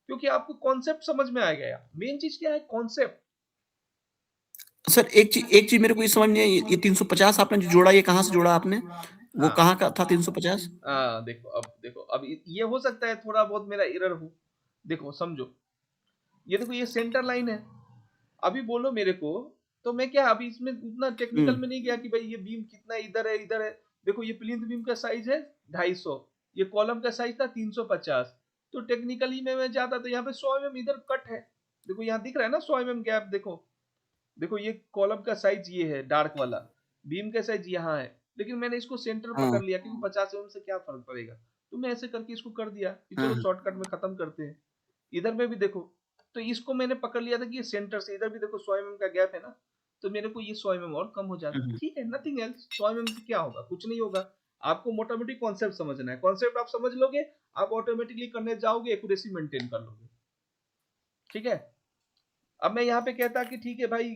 क्योंकि आपको कॉन्सेप्ट समझ में आ गया। मेन चीज क्या है, कॉन्सेप्ट। सर एक चीज मेरे को ये समझ नहीं आई, ये 350 आपने जो जोड़ा, ये कहाँ से जोड़ा आपने? वो हाँ कहाँ का था 350? देखो, अब देखो, अब ये हो सकता है थोड़ा बहुत मेरा एरर हो, देखो समझो, ये देखो ये सेंटर लाइन है, अभी बोलो मेरे को, तो मैं क्या अभी इसमें उतना टेक्निकल में नहीं गया कि भाई ये बीम कितना इधर है इधर है। देखो ये प्लिंथ बीम का साइज है 250, ये कॉलम का साइज था 350, तो टेक्निकली में मैं जाता तो यहाँ पे 100 mm इधर कट है, देखो यहाँ दिख रहा है ना 100 mm गैप, देखो देखो ये कॉलम का साइज ये है डार्क वाला, बीम का साइज यहाँ है, लेकिन मैंने इसको सेंटर हाँ पकड़ लिया क्योंकि 50 mm से क्या फर्क पड़ेगा, तो मैं ऐसे करके इसको कर दिया कि हाँ चलो हाँ शॉर्टकट में खत्म करते हैं। इधर में भी देखो, तो इसको मैंने पकड़ लिया था कि ये सेंटर से, इधर भी देखो 100 mm का गैप है ना, तो मेरे को ये 100 mm और कम हो जाता, ठीक है, नथिंग एल्स, 100 mm से क्या होगा, कुछ नहीं होगा। आपको मोटा मोटी कॉन्सेप्ट समझना है, कॉन्सेप्ट आप समझ लोगे, आप ऑटोमेटिकली करने जाओगे, एक्यूरेसी मेंटेन कर लोगे, ठीक है। अब मैं यहाँ पे कहता कि ठीक है भाई,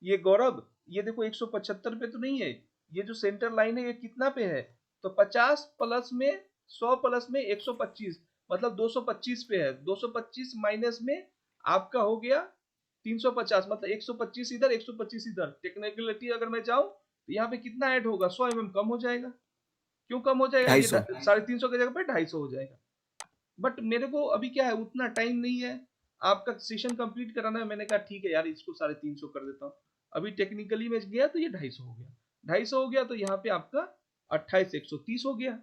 ये गौरव, ये देखो 175 पे तो नहीं है, ये जो सेंटर लाइन है ये कितना पे है, तो 50 प्लस में 100 प्लस में 125, मतलब 225 पे है, 225 माइनस में आपका हो गया 350, मतलब 125 इधर 125 इधर, टेक्निकलिटी अगर मैं जाऊं तो यहाँ पे कितना ऐड होगा, 100 mm कम हो जाएगा। क्यों कम हो जाएगा, ये 250 350 की जगह पे 250 हो जाएगा। बट मेरे को अभी क्या है, उतना टाइम नहीं है, आपका सेशन कंप्लीट कराना है, मैंने कहा ठीक है यार इसको 350 कर देता हूँ। अभी टेक्निकली में गया तो ये 250 हो गया, 250 हो गया, तो यहाँ पे आपका 28 130 हो गया।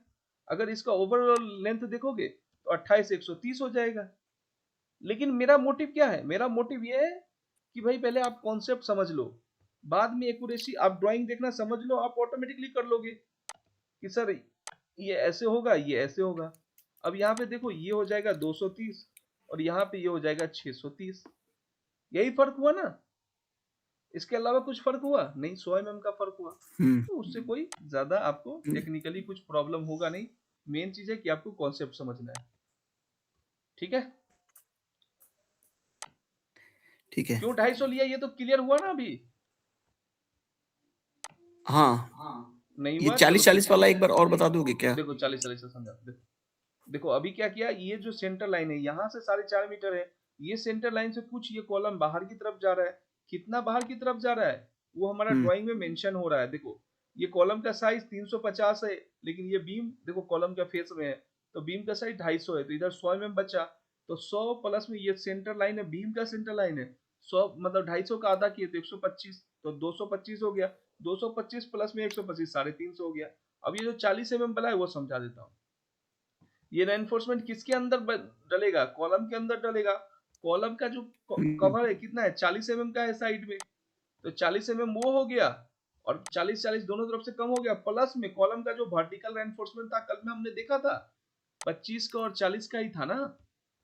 अगर इसका ओवरऑल लेंथ देखोगे तो 28 130 हो जाएगा। लेकिन मेरा मोटिव क्या है, मेरा मोटिव ये है कि भाई पहले आप कॉन्सेप्ट समझ लो, बाद में एक्यूरेसी, आप ड्राइंग देखना समझ लो, आप ऑटोमेटिकली कर लोगे कि सर ये ऐसे होगा, ये ऐसे होगा। अब यहाँ पे देखो ये हो जाएगा 230 और यहाँ पे ये हो जाएगा 630, यही फर्क हुआ ना, इसके अलावा कुछ फर्क हुआ नहीं, 100 mm का फर्क हुआ, तो उससे कोई ज्यादा आपको टेक्निकली कुछ प्रॉब्लम होगा नहीं। मेन चीज है कि आपको कॉन्सेप्ट समझना है, ठीक है। ठीक है। क्यों 250 लिया, ये तो क्लियर हुआ ना अभी, हाँ नहीं ये हुआ, चलो 40-40 वाला एक बार और बता दोगे क्या? देखो 40 से समझा, देखो देखो अभी क्या किया, ये जो सेंटर लाइन है यहाँ से 4.5 मीटर है, ये सेंटर लाइन से कुछ ये कॉलम बाहर की तरफ जा रहा है, कितना बाहर की तरफ जा रहा है वो हमारा ड्राइंग में मेंशन हो रहा है। देखो ये कॉलम का साइज 350 है, लेकिन ये बीम देखो कॉलम का फेस में है, तो बीम का साइज 250 है, तो इधर 100 mm बचा, तो 100 प्लस में ये सेंटर लाइन है, बीम का सेंटर लाइन है, 100 मतलब 250 का आधा किए तो 125, तो 225 हो गया, 225 प्लस में 125 350 हो गया। अब ये जो 40 mm वाला है वो समझा देता हूँ। ये रेनफोर्समेंट किसके अंदर डलेगा, कॉलम के अंदर डलेगा, कॉलम का जो कवर है कितना है 40 mm का है साइड में, तो 40 mm वो हो गया, और 40 दोनों तरफ से कम हो गया, प्लस में कॉलम का जो वर्टिकल रेनफोर्समेंट था कल में हमने देखा था 25 का और 40 का ही था ना,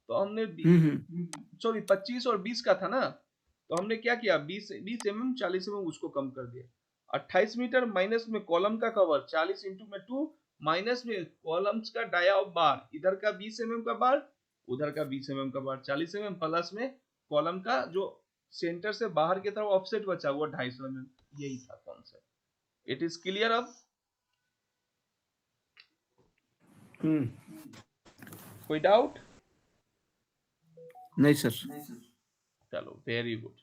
तो हमने सॉरी 25 और 20 का था ना, तो हमने क्या किया 20 mm 40 mm उसको कम कर दिया, 28 मीटर माइनस में कॉलम का कवर 40 इंटू में 2 माइनस में कॉलम्स का डाया ऑफ बार, इधर का 20 mm का बार उधर का 20 mm का बार, 40 mm प्लस में कॉलम का जो सेंटर से बाहर की तरफ ऑफसेट बचा हुआ 250 mm, यही था कॉन्सेप्ट। इट इज क्लियर अब? कोई डाउट? नहीं सर। चलो वेरी गुड।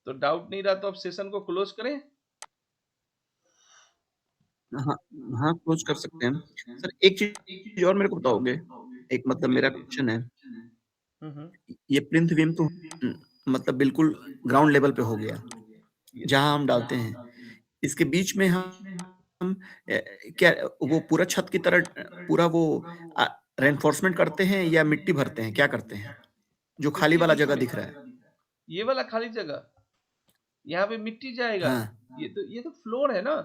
तो डाउट नहीं रहा तो अब सेशन को क्लोज करें? हाँ हाँ, क्लोज कर सकते हैं सर। एक चीज और मेरे को बताओगे, एक मतलब मेरा क्वेश्चन है, ये प्लिंथ बीम तो मतलब बिल्कुल ग्राउंड लेवल पे हो गया जहां हम डालते हैं, इसके बीच में हम क्या वो पूरा छत की तरह पूरा वो रेनफोर्समेंट करते हैं या मिट्टी भरते हैं, क्या करते हैं जो खाली वाला जगह दिख रहा है? ये वाला खाली जगह, यहाँ पे मिट्टी जाएगा। हाँ। ये तो फ्लोर है ना,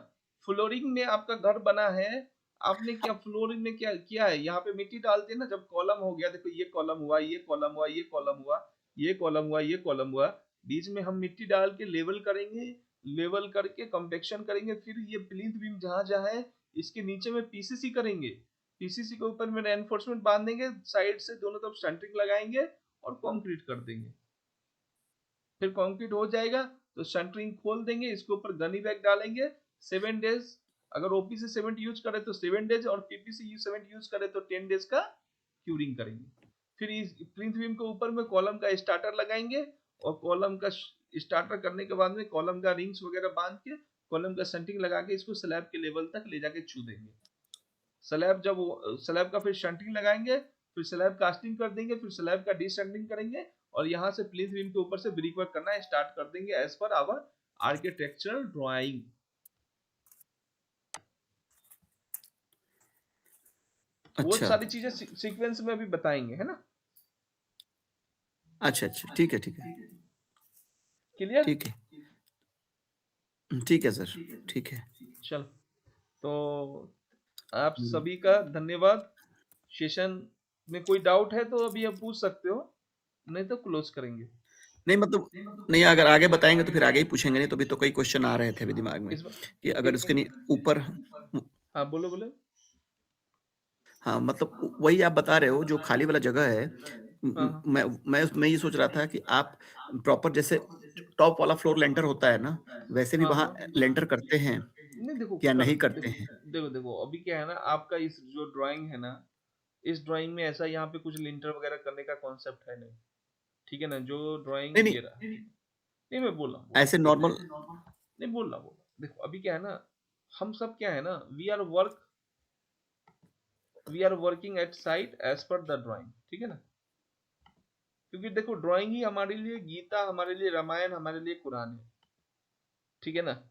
फ्लोरिंग में आपका घर बना है, आपने क्या फ्लोरिंग में क्या किया है, यहाँ पे मिट्टी डालते हैं ना। जब कॉलम हो गया, देखो ये कॉलम हुआ, ये कॉलम हुआ, ये कॉलम हुआ, ये कॉलम हुआ, ये कॉलम हुआ, बीच में हम मिट्टी डाल के लेवल करेंगे, लेवल करके कम्पेक्शन करेंगे, फिर ये प्लिंथ बीम जहां जहां है इसके नीचे में पीसीसी करेंगे, पीसीसी के ऊपर में रेनफोर्समेंट बांध देंगे, साइड से दोनों तरफ सेंटरिंग लगाएंगे और कंक्रीट कर देंगे। फिर कंक्रीट हो जाएगा तो सेंटरिंग खोल देंगे, इसके ऊपर गनी बैग डालेंगे, 7 डेज, अगर ओपीसी सीमेंट यूज करे तो 7 डेज और पीपीसी सीमेंट यूज करे तो 10 डेज का क्यूरिंग करेंगे। फिर इस प्लिंथ बीम के ऊपर में कॉलम का स्टार्टर लगाएंगे और कॉलम का स्टार्टर करने के बाद में कॉलम का रिंग्स वगैरह बांध के कॉलम का सेंटरिंग लगा के इसको स्लैब के लेवल तक ले जाके छू देंगे। स्लैब जब स्लैब का फिर सेंटरिंग लगाएंगे, फिर स्लैब कास्टिंग कर देंगे, फिर स्लैब का डिसेंटरिंग करेंगे और यहाँ से प्लिंथ बीम के ऊपर से ब्रिक वर्क करना स्टार्ट कर देंगे as per hour architectural drawing. वो अच्छा सारी चीजें सीक्वेंस में अभी बताएंगे, है ना? अच्छा अच्छा, ठीक है ठीक है क्लियर? ठीक है ठीक है सर, ठीक है। चल, तो आप सभी का धन्यवाद। सेशन में कोई डाउट है तो अभी आप पूछ सकते हो, नहीं तो क्लोज करेंगे। नहीं मतलब नहीं, अगर आगे बताएंगे तो फिर आगे ही पूछेंगे, नहीं तो अभी तो कई क्वेश्चन आ रहे थे अभी दिमाग में कि अगर उसके ऊपर। हाँ बोलो बोलो। हाँ मतलब वही आप बता रहे हो जो खाली वाला जगह है, हाँ मैं ये सोच रहा था कि आप प्रॉपर जैसे टॉप वाला फ्लोर लेंटर होता है ना, वैसे भी हाँ वहां हाँ। लेंटर करते हैं नहीं देखो या नहीं करते हैं? देखो देखो अभी क्या है ना, आपका इस जो ड्राइंग है ना, इस ड्राइंग में ऐसा यहाँ पे कुछ लिंटर वगैरह करने का कॉन्सेप्ट है नहीं, ठीक है ना? जो नहीं ड्राइंग नहीं, ये रहा, नहीं मैं बोल रहा हूँ, ऐसे नॉर्मल। नहीं बोल रहा, देखो अभी क्या है ना, हम सब क्या है ना, we are working at site as per the drawing, ठीक है ना? क्योंकि देखो ड्राइंग ही हमारे लिए गीता, हमारे लिए रामायण, हमारे लिए कुरान है, ठीक है ना?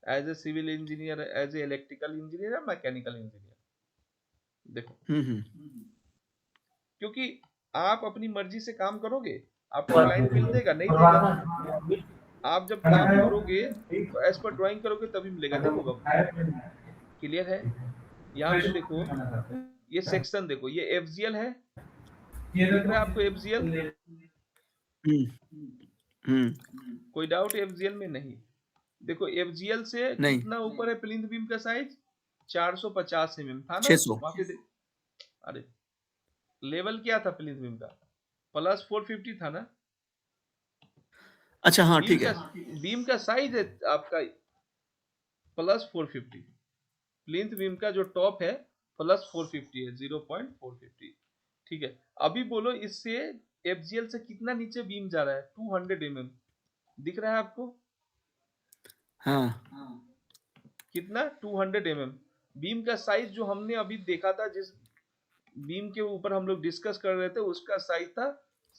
As a civil engineer, as a electrical engineer या मैकेनिकल इंजीनियर, देखो क्योंकि आप अपनी मर्जी से काम करोगे, आपको क्लाइंट बिल देगा नहीं देगा? आप जब काम करोगे तो एज पर ड्राइंग करोगे तभी मिलेगा। देखो बाबू, क्लियर है? यहाँ पे देखो, ये सेक्शन देखो, ये एफजीएल है, दिख रहा है आपको एफजीएल? कोई डाउट एफजीएल में? नहीं। देखो एफजीएल से नहीं, कितना ऊपर है प्लिंथ बीम का साइज? 450 mm था ना 600। वहां पे? अरे लेवल क्या था प्लिंथ बीम का? प्लस 450 था ना? अच्छा हाँ ठीक है। बीम का साइज है आपका प्लस 450, प्लिंथ बीम का जो टॉप है प्लस 450 है, 0.450, ठीक है? अभी बोलो इससे एफजीएल से कितना नीचे बीम जा रहा है? 200 mm, दिख रहा है आपको? हाँ कितना? 200 mm। बीम का साइज जो हमने अभी देखा था, जिस बीम के ऊपर हम लोग डिस्कस कर रहे थे, उसका साइज था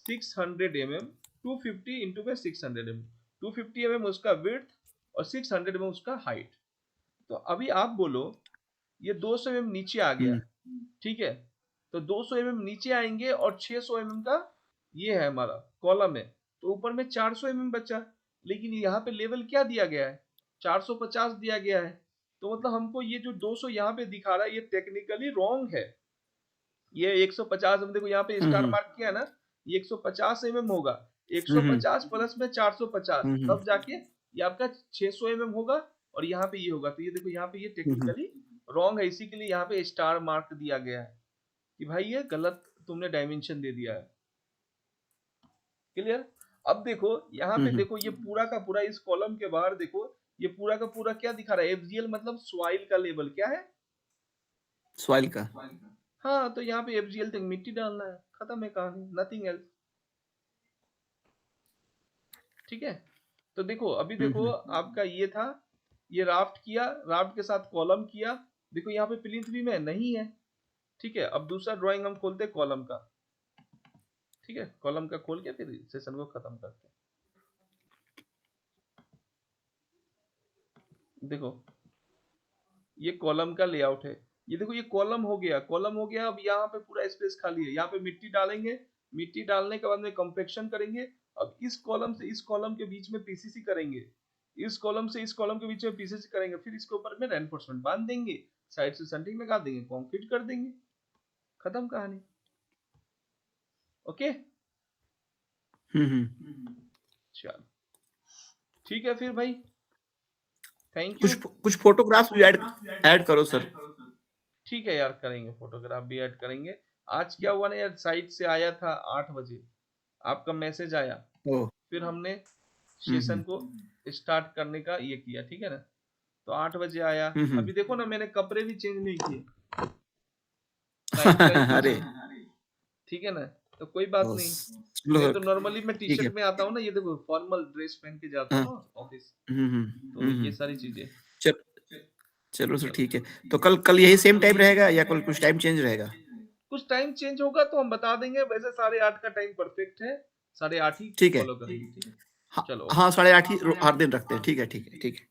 600 mm। 250 इंटू में 600 mm, 250 mm उसका विड्थ और 600 mm उसका हाइट। तो अभी आप बोलो ये 200 mm नीचे आ गया, ठीक है? तो 200 mm नीचे आएंगे और 600 mm का ये है हमारा कॉलम है, तो ऊपर में 400 mm बचा। लेकिन यहाँ पे लेवल क्या दिया गया है? 450 दिया गया है। तो मतलब हमको ये जो 200 यहाँ पे दिखा रहा है, ये टेक्निकली रॉन्ग है। ये 150 हम देखो यहाँ पे स्टार मार्क किया ना, ये 150 mm होगा, 150 प्लस में 450, तब जाके ये आपका 600 mm होगा और यहाँ पे ये होगा। तो ये देखो यहाँ पे ये टेक्निकली रॉन्ग है, इसी के लिए यहाँ पे स्टार मार्क दिया गया है कि भाई ये गलत तुमने डायमेंशन दे दिया है। क्लियर? अब देखो यहाँ पे हम्म देखो ये पूरा का पूरा इस कॉलम के बाहर देखो ये पूरा का पूरा क्या दिखा रहा है, FGL मतलब सॉइल का लेवल क्या है, सॉइल का। हाँ तो यहाँ पे FGL तक मिट्टी डालना है, खत्म है कहानी, नथिंग एल्स। ठीक है, तो देखो अभी देखो आपका ये था, ये राफ्ट किया, राफ्ट के साथ कॉलम किया, देखो यहाँ पे प्लिंथ भी में नहीं है। ठीक है, अब दूसरा ड्राइंग हम खोलते हैं कॉलम का। ठीक है, कॉलम का खोल के फिर सेशन को खत्म करते हैं। देखो ये कॉलम का लेआउट है, ये देखो ये कॉलम हो गया, कॉलम हो गया। अब यहाँ पे पूरा स्पेस खाली है, यहाँ पे मिट्टी डालेंगे, मिट्टी डालने के बाद में कंपेक्शन करेंगे। अब इस कॉलम से इस कॉलम के बीच में पीसीसी करेंगे, इस कॉलम से इस कॉलम के बीच में पीसीसी करेंगे, फिर इसके ऊपर में रेनफोर्समेंट बांध देंगे, साइड से सेंटिंग लगा देंगे, कंक्रीट कर देंगे, खत्म कहानी। ओके चलो ठीक है फिर भाई, थैंक यू। कुछ फोटोग्राफ्स भी ऐड करो सर। ठीक है यार, करेंगे, फोटोग्राफ भी ऐड करेंगे। आज क्या हुआ ना यार, साइट से आया था 8 बजे, आपका मैसेज आया, फिर हमने सेशन को स्टार्ट करने का ये किया, ठीक है ना, तो 8 बजे आया। अभी देखो ना मैंने कपड़े भी चेंज नहीं किए, अरे ठीक है ना, तो कोई बात नहीं, मैं तो नॉर्मली मैं टी शर्ट में आता हूँ ना, ये देखो फॉर्मल ड्रेस पहन के जाता हूँ ऑफिस, तो ये सारी चीजें। चलो सर ठीक है, तो कल यही सेम टाइम रहेगा या कल कुछ टाइम चेंज रहेगा? कुछ टाइम चेंज होगा तो हम बता देंगे, वैसे 8:30 का टाइम परफेक्ट है, 8:30 ही ठीक है, फॉलो करेंगे। ठीक है, चलो हाँ 8:30 ही हर दिन रखते हैं। ठीक है ठीक है ठीक है।